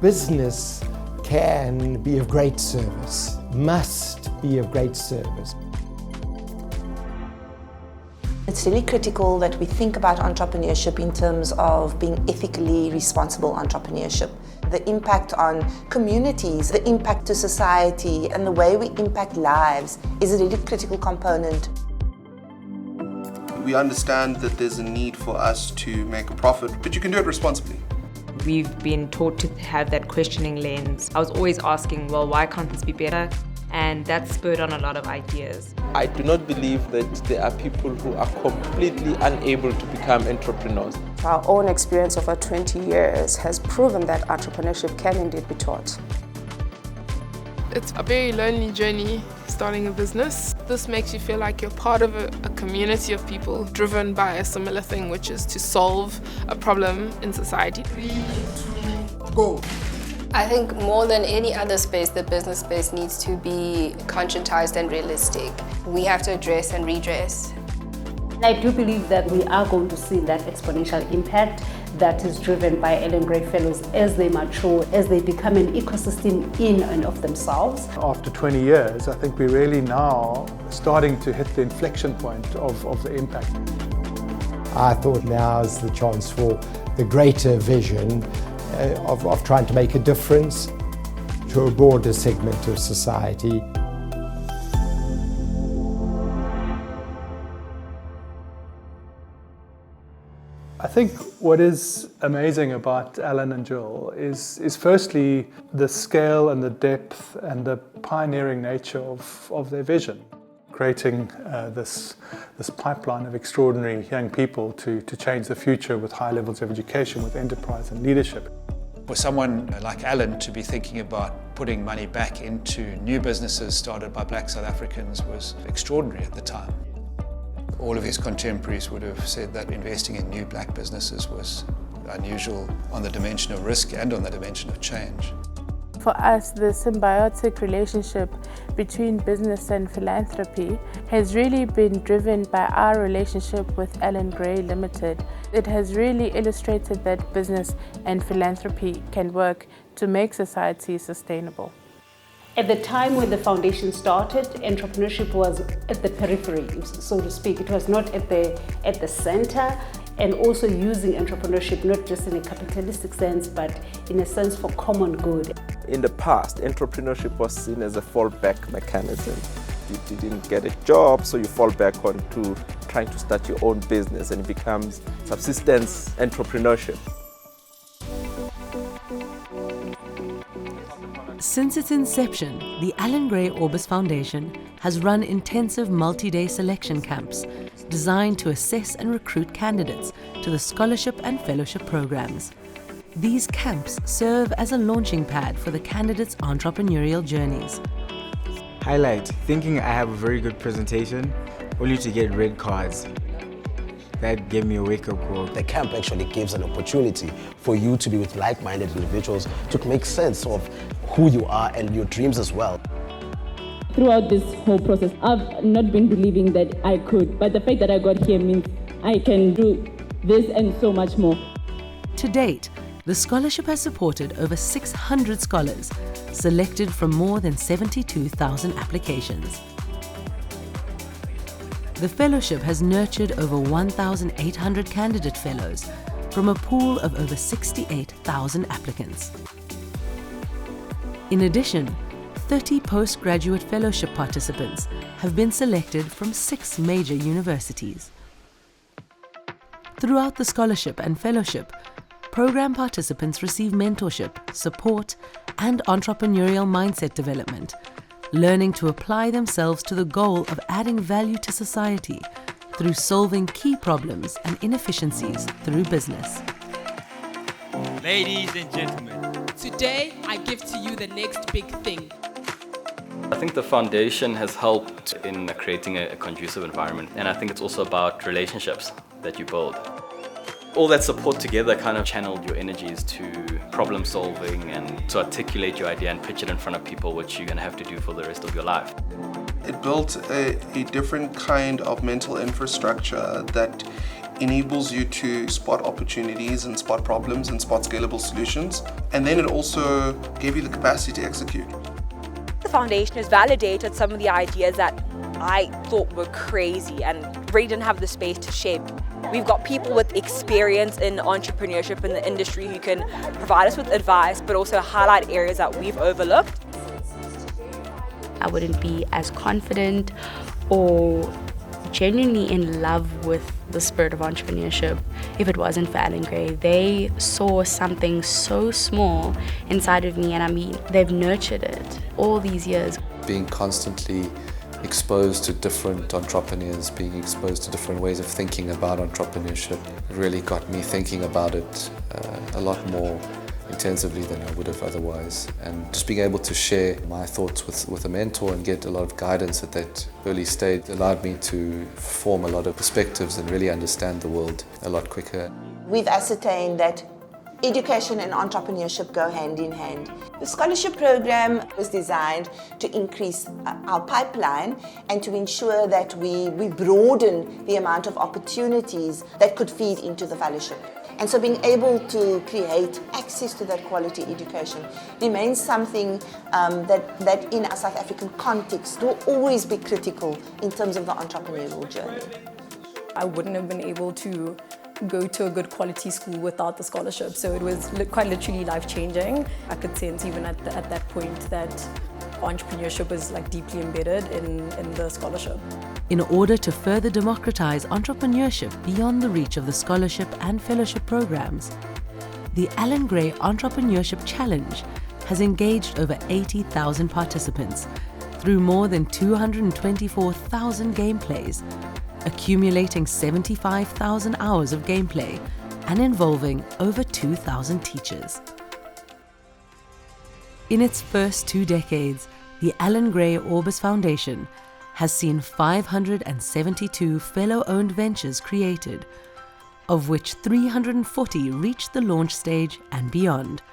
Business can be of great service, must be of great service. It's really critical that we think about entrepreneurship in terms of being ethically responsible entrepreneurship. The impact on communities, the impact to society, and the way we impact lives is a really critical component. We understand that there's a need for us to make a profit, but you can do it responsibly. We've been taught to have that questioning lens. I was always asking, well, why can't this be better? And that spurred on a lot of ideas. I do not believe that there are people who are completely unable to become entrepreneurs. Our own experience over 20 years has proven that entrepreneurship can indeed be taught. It's a very lonely journey starting a business. This makes you feel like you're part of a community of people driven by a similar thing, which is to solve a problem in society. 3, 2, go. I think more than any other space, the business space needs to be conscientized and realistic. We have to address and redress. I do believe that we are going to see that exponential impact that is driven by Allan Gray Fellows as they mature, as they become an ecosystem in and of themselves. After 20 years, I think we're really now starting to hit the inflection point of the impact. I thought now is the chance for the greater vision of trying to make a difference to a broader segment of society. I think what is amazing about Allan and Jill is firstly the scale and the depth and the pioneering nature of their vision, creating this pipeline of extraordinary young people to change the future with high levels of education, with enterprise and leadership. For someone like Allan to be thinking about putting money back into new businesses started by Black South Africans was extraordinary at the time. All of his contemporaries would have said that investing in new black businesses was unusual on the dimension of risk and on the dimension of change. For us, the symbiotic relationship between business and philanthropy has really been driven by our relationship with Allan Gray Limited. It has really illustrated that business and philanthropy can work to make society sustainable. At the time when the foundation started, entrepreneurship was at the periphery, so to speak. It was not at the center, and also using entrepreneurship not just in a capitalistic sense, but in a sense for common good. In the past, entrepreneurship was seen as a fallback mechanism. You didn't get a job, so you fall back onto trying to start your own business, and it becomes subsistence entrepreneurship. Since its inception, the Allan Gray Orbis Foundation has run intensive multi-day selection camps designed to assess and recruit candidates to the scholarship and fellowship programs. These camps serve as a launching pad for the candidates' entrepreneurial journeys. Highlight: thinking I have a very good presentation, only to get red cards. That gave me a wake-up call. The camp actually gives an opportunity for you to be with like-minded individuals to make sense of who you are and your dreams as well. Throughout this whole process, I've not been believing that I could, but the fact that I got here means I can do this and so much more. To date, the scholarship has supported over 600 scholars, selected from more than 72,000 applications. The fellowship has nurtured over 1,800 candidate fellows from a pool of over 68,000 applicants. In addition, 30 postgraduate fellowship participants have been selected from 6 major universities. Throughout the scholarship and fellowship, program participants receive mentorship, support, and entrepreneurial mindset development, learning to apply themselves to the goal of adding value to society through solving key problems and inefficiencies through business. Ladies and gentlemen, today I give to you the next big thing. I think the foundation has helped in creating a conducive environment, and I think it's also about relationships that you build. All that support together kind of channeled your energies to problem solving and to articulate your idea and pitch it in front of people, which you're going to have to do for the rest of your life. It built a different kind of mental infrastructure that enables you to spot opportunities and spot problems and spot scalable solutions. And then it also gave you the capacity to execute. The foundation has validated some of the ideas that I thought were crazy and really didn't have the space to shape. We've got people with experience in entrepreneurship in the industry who can provide us with advice, but also highlight areas that we've overlooked. I wouldn't be as confident or genuinely in love with the spirit of entrepreneurship if it wasn't for Allan Gray. They saw something so small inside of me, and I mean, they've nurtured it all these years. Being constantly exposed to different entrepreneurs, being exposed to different ways of thinking about entrepreneurship really got me thinking about it a lot more intensively than I would have otherwise. And just being able to share my thoughts with a mentor and get a lot of guidance at that early stage allowed me to form a lot of perspectives and really understand the world a lot quicker. We've ascertained that education and entrepreneurship go hand in hand. The scholarship program was designed to increase our pipeline and to ensure that we broaden the amount of opportunities that could feed into the fellowship. And so being able to create access to that quality education remains something that in a South African context will always be critical in terms of the entrepreneurial journey. I wouldn't have been able to go to a good quality school without the scholarship, so it was quite literally life-changing. I could sense even at that point that entrepreneurship was like deeply embedded in the scholarship. In order to further democratize entrepreneurship beyond the reach of the scholarship and fellowship programs, the Allan Gray Entrepreneurship Challenge has engaged over 80,000 participants through more than 224,000 gameplays, accumulating 75,000 hours of gameplay and involving over 2,000 teachers. In its first 2 decades, the Allan Gray Orbis Foundation has seen 572 fellow-owned ventures created, of which 340 reached the launch stage and beyond,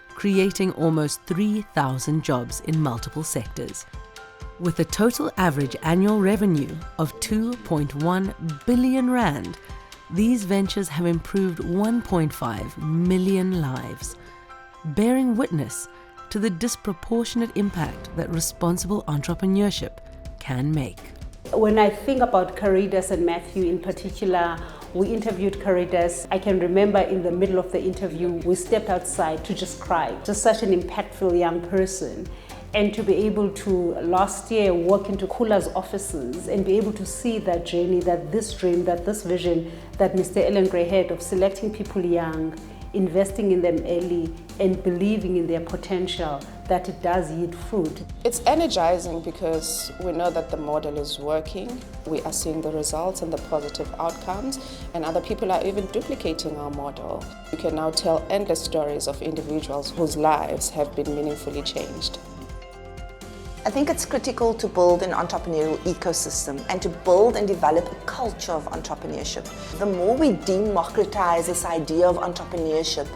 creating almost 3,000 jobs in multiple sectors. With a total average annual revenue of 2.1 billion rand, these ventures have improved 1.5 million lives, bearing witness to the disproportionate impact that responsible entrepreneurship can make. When I think about Caritas and Matthew in particular, we interviewed Caritas. I can remember in the middle of the interview, we stepped outside to just cry. Just such an impactful young person. And to be able to, last year, walk into Kula's offices and be able to see that journey, that this dream, that this vision that Mr. Allan Gray had of selecting people young, investing in them early, and believing in their potential, that it does yield fruit. It's energizing because we know that the model is working. We are seeing the results and the positive outcomes, and other people are even duplicating our model. You can now tell endless stories of individuals whose lives have been meaningfully changed. I think it's critical to build an entrepreneurial ecosystem and to build and develop a culture of entrepreneurship. The more we democratize this idea of entrepreneurship,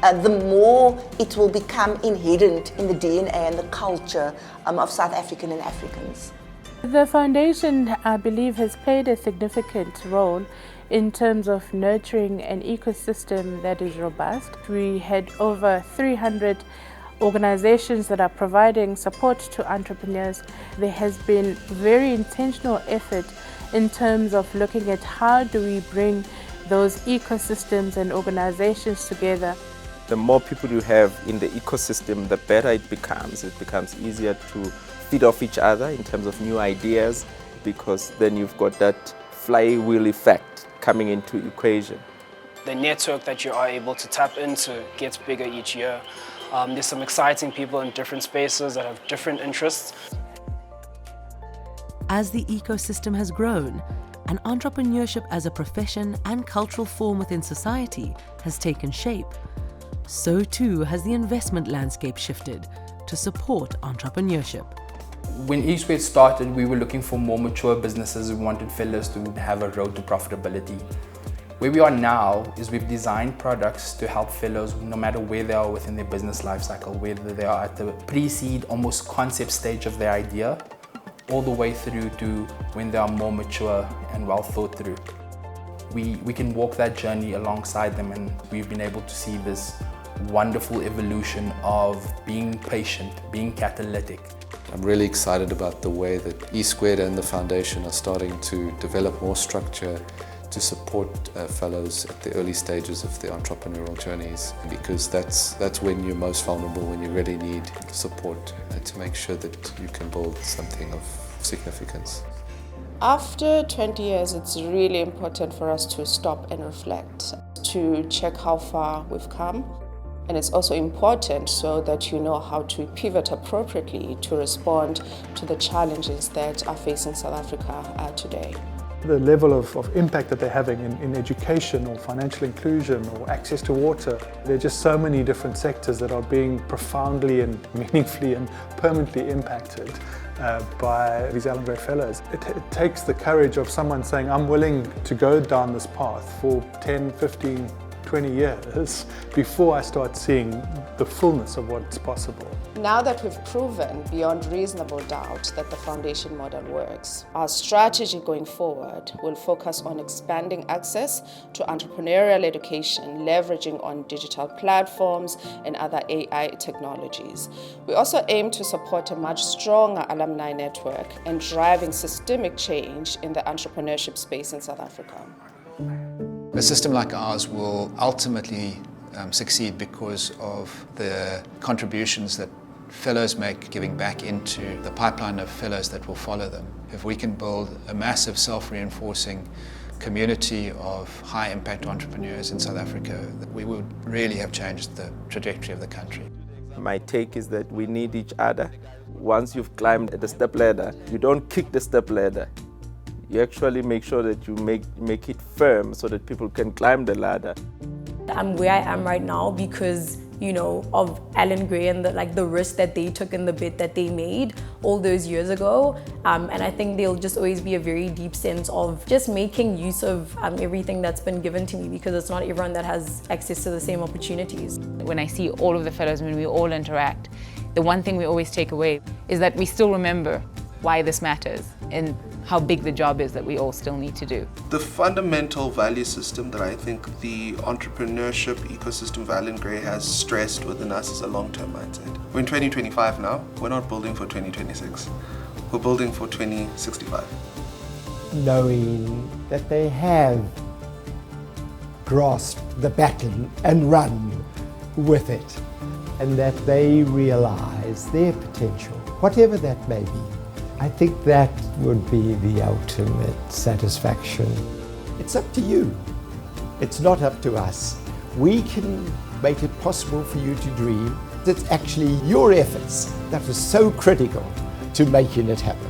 the more it will become inherent in the DNA and the culture of South African and Africans. The foundation, I believe, has played a significant role in terms of nurturing an ecosystem that is robust. We had over 300 organizations that are providing support to entrepreneurs. There has been very intentional effort in terms of looking at how do we bring those ecosystems and organizations together. The more people you have in the ecosystem, the better it becomes. It becomes easier to feed off each other in terms of new ideas, because then you've got that flywheel effect coming into equation. The network that you are able to tap into gets bigger each year. There's some exciting people in different spaces that have different interests. As the ecosystem has grown, and entrepreneurship as a profession and cultural form within society has taken shape, so too has the investment landscape shifted to support entrepreneurship. When eSwed started, we were looking for more mature businesses who wanted fellows to have a road to profitability. Where we are now is we've designed products to help fellows no matter where they are within their business life cycle, whether they are at the pre-seed, almost concept stage of their idea, all the way through to when they are more mature and well thought through. we can walk that journey alongside them, and we've been able to see this wonderful evolution of being patient, being catalytic. I'm really excited about the way that E Squared and the foundation are starting to develop more structure to support fellows at the early stages of their entrepreneurial journeys, because that's when you're most vulnerable, when you really need support to make sure that you can build something of significance. After 20 years, it's really important for us to stop and reflect, to check how far we've come. And it's also important so that you know how to pivot appropriately to respond to the challenges that are facing South Africa today. The level of impact that they're having in education or financial inclusion or access to water. There are just so many different sectors that are being profoundly and meaningfully and permanently impacted by these Allan Gray Fellows. It takes the courage of someone saying, I'm willing to go down this path for 10, 15, 20 years before I start seeing the fullness of what's possible. Now that we've proven beyond reasonable doubt that the foundation model works, our strategy going forward will focus on expanding access to entrepreneurial education, leveraging on digital platforms and other AI technologies. We also aim to support a much stronger alumni network and driving systemic change in the entrepreneurship space in South Africa. A system like ours will ultimately succeed because of the contributions that fellows make, giving back into the pipeline of fellows that will follow them. If we can build a massive self-reinforcing community of high-impact entrepreneurs in South Africa, we would really have changed the trajectory of the country. My take is that we need each other. Once you've climbed the step ladder, you don't kick the step ladder. You actually make sure that you make it firm so that people can climb the ladder. I'm where I am right now because, you know, of Allan Gray and the risk that they took and the bet that they made all those years ago. And I think there'll just always be a very deep sense of just making use of everything that's been given to me, because it's not everyone that has access to the same opportunities. When I see all of the fellows, when we all interact, the one thing we always take away is that we still remember why this matters and how big the job is that we all still need to do. The fundamental value system that I think the entrepreneurship ecosystem of Allan Gray has stressed within us is a long-term mindset. We're in 2025 now. We're not building for 2026. We're building for 2065. Knowing that they have grasped the baton and run with it, and that they realize their potential, whatever that may be. I think that would be the ultimate satisfaction. It's up to you. It's not up to us. We can make it possible for you to dream. It's actually your efforts that are so critical to making it happen.